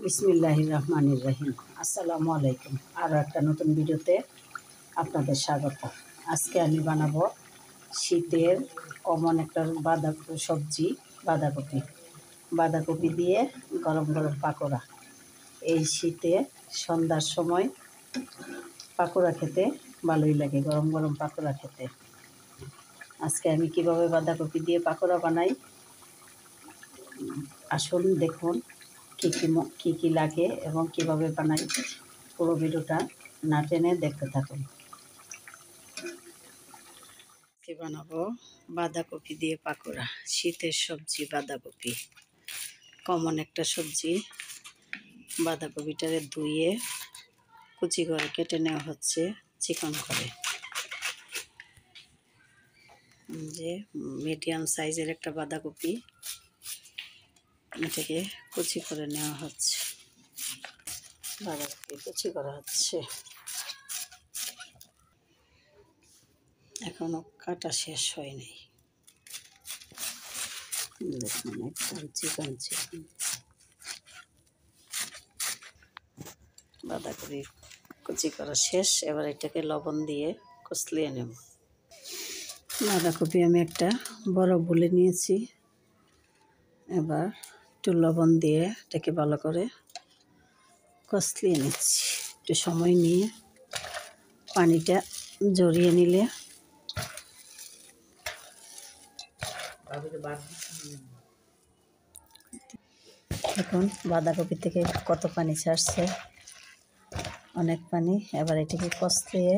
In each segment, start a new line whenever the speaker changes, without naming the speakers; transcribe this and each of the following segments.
বিসমিল্লাহির রহমানির রহিম। আসসালামু আলাইকুম। আরও একটা নতুন ভিডিওতে আপনাদের স্বাগত। আজকে আমি বানাবো শীতের কমন একটা সবজি বাঁধাকপি। বাঁধাকপি দিয়ে গরম গরম পাকোড়া। এই শীতে সন্ধ্যার সময় পাকোড়া খেতে ভালোই লাগে, গরম গরম পাকোড়া খেতে। আজকে আমি কিভাবে বাঁধাকপি দিয়ে পাকোড়া বানাই আসুন দেখুন। কী কী লাগে এবং কিভাবে বানাই, পুরো ভিডিওটা না টেনে দেখতে থাকুন। কি বানাবো? বাঁধাকপি দিয়ে পাকোড়া। শীতের সবজি বাঁধাকপি, কমন একটা সবজি। বাঁধাকপিটারে ধুয়ে কুচি করে কেটে নেওয়া হচ্ছে চিকন করে। যে মিডিয়াম সাইজের একটা বাঁধাকপি, এটাকে কুচি করে নেওয়া হচ্ছে। বাঁধাকপি কুচি করা হচ্ছে, এখনো কাটা শেষ হয়নি। দেখুন একদম চিকন চিকন বাঁধাকপি কুচি করা শেষ। এবার এটাকে লবণ দিয়ে কষলিয়ে নেব। বাঁধাকপি আমি একটা বড় বলে নিয়েছি। এবার একটু লবণ দিয়ে এটাকে ভালো করে কষলিয়ে নিচ্ছি। একটু সময় নিয়ে পানিটা জড়িয়ে নিলে এখন বাঁধাকপি থেকে কত পানি ছাড়ছে, অনেক পানি। এবার এটাকে কষলিয়ে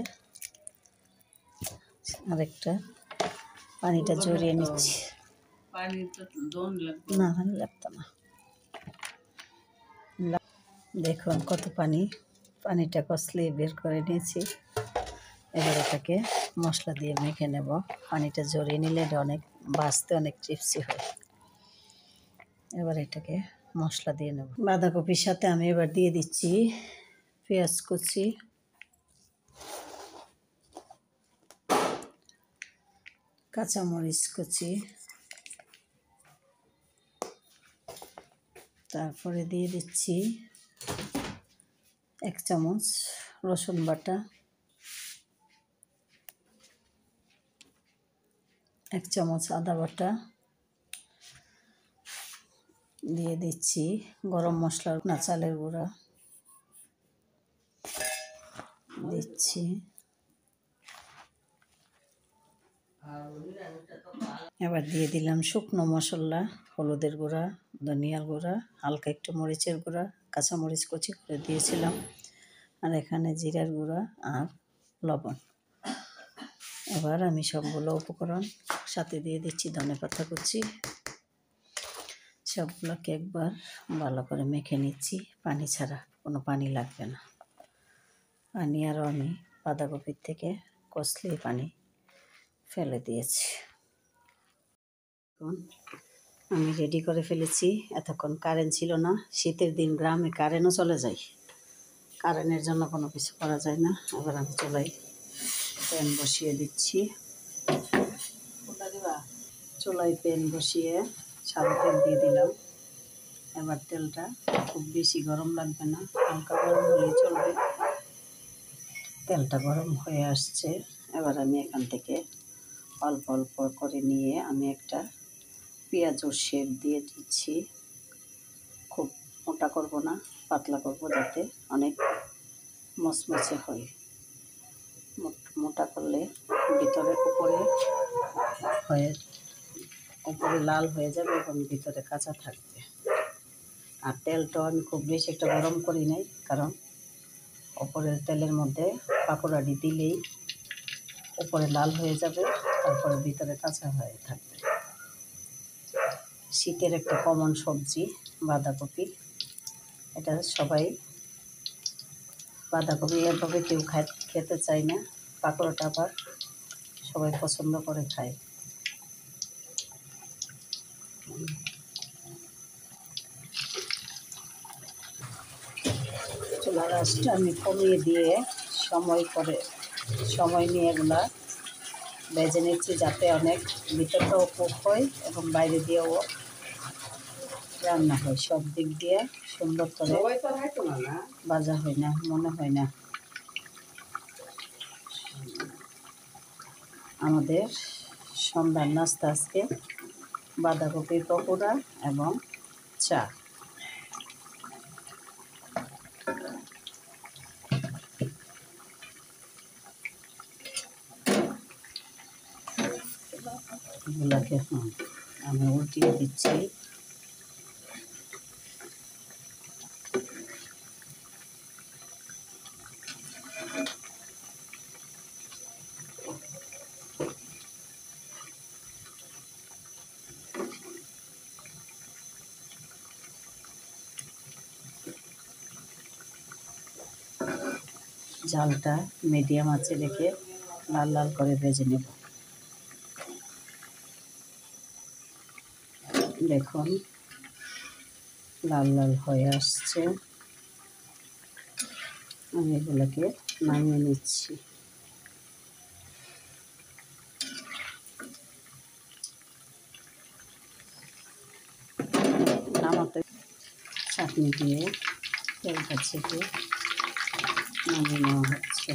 আরেকটা পানিটা জড়িয়ে নিচ্ছি। না পানি লাগতো না। দেখুন কত পানি, পানিটা কষলিয়ে বের করে নিয়েছি। এবার এটাকে মশলা দিয়ে মেখে নেব। পানিটা জড়িয়ে নিলে এটা অনেক ভাজতে অনেক চিপসি হয়। এবার এটাকে মশলা দিয়ে নেব। বাঁধাকপির সাথে আমি এবার দিয়ে দিচ্ছি পেঁয়াজ কুচি, কাঁচামরিচ কুচি, তারপরে দিয়ে দিচ্ছি 1 চামচ রসুন বাটা, 1 চামচ আদা বাটা, দিয়ে দিচ্ছি গরম মশলার চালের গুঁড়া দিচ্ছি। এবার দিয়ে দিলাম শুকনো মশলা, হলুদের গুঁড়া, ধনিয়ার গুঁড়া, হালকা একটু মরিচের গুঁড়া, কাঁচামরিচ কুচি করে দিয়েছিলাম, আর এখানে জিরার গুঁড়া আর লবণ। এবার আমি সবগুলো উপকরণ সাথে দিয়ে দিচ্ছি ধনেপাতা কুচি। সবগুলোকে একবার ভালো করে মেখে নিচ্ছি, পানি ছাড়া, কোনো পানি লাগবে না। পানি আরও আমি বাঁধাকপির থেকে কষলিয়ে পানি ফেলে দিয়েছি। এখন আমি রেডি করে ফেলেছি। এতক্ষণ কারেন্ট ছিল না, শীতের দিন গ্রামে কারেন্টও চলে যায়, কারেন্টের জন্য কোনো কিছু করা যায় না। এবার আমি প্যান বসিয়ে দিচ্ছি। চুলায় প্যান বসিয়ে সাদা তেল দিয়ে দিলাম। এবার তেলটা খুব বেশি গরম লাগবে না, হালকা গরম হলেই চলবে। তেলটা গরম হয়ে আসছে। এবার আমি এখান থেকে অল্প অল্প করে নিয়ে আমি একটা পেঁয়াজের শেপ দিয়ে দিচ্ছি। খুব মোটা করব না, পাতলা করব, যাতে অনেক মচমচে হয়। মোটা করলে ভিতরে উপরে লাল হয়ে যাবে এবং ভিতরে কাঁচা থাকবে। আর তেলটাও আমি খুব বেশি একটা গরম করি নাই, কারণ উপরের তেলের মধ্যে পাকোড়াটি দিলেই উপরে লাল হয়ে যাবে, তারপরে ভিতরে কাঁচা হয়ে থাকবে। শীতের একটা কমন সবজি বাঁধাকপি। এটা সবাই বাঁধাকপি এভাবে কেউ খেতে চায় না, পাকোড়াটা আবার সবাই পছন্দ করে খায়। চুলার আঁচটা আমি কমিয়ে দিয়ে সময় নিয়ে এগুলা ভেজে নিচ্ছি, যাতে অনেক ভিতরটাও কুক হয় এবং বাইরে দিয়েও রান্না হয়। সব দিক দিয়ে সুন্দর করে ভাজা হয় না, মনে হয় না। আমাদের সন্ধ্যার নাস্তা আজকে বাঁধাকপির পকোড়া এবং চা। এগুলাকে আমি উল্টিয়ে দিচ্ছি। জালটা মিডিয়াম আঁচে রেখে লাল লাল করে ভেজে নেব। দেখুন লাল লাল হয়ে আসছে, আমি এগুলোকে নামিয়ে নিচ্ছি। নামাতে চাটনি দিয়ে তেলটা ছেঁকে নামিয়ে নেওয়া হচ্ছে।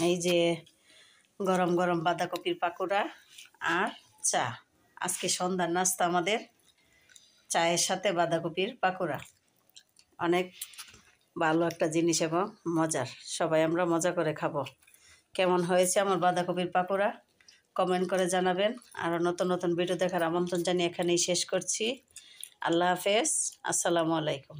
এই যে গরম গরম বাঁধাকপির পাকোড়া আর চা। আজকে সন্ধ্যার নাস্তা আমাদের চায়ের সাথে বাঁধাকপির পাকোড়া। অনেক ভালো একটা জিনিস এবং মজার। সবাই আমরা মজা করে খাবো। কেমন হয়েছে আমার বাঁধাকপির পাকোড়া কমেন্ট করে জানাবেন। আরও নতুন নতুন ভিডিও দেখার আমন্ত্রণ জানিয়ে এখানেই শেষ করছি। আল্লাহ হাফেজ, আসসালামু আলাইকুম।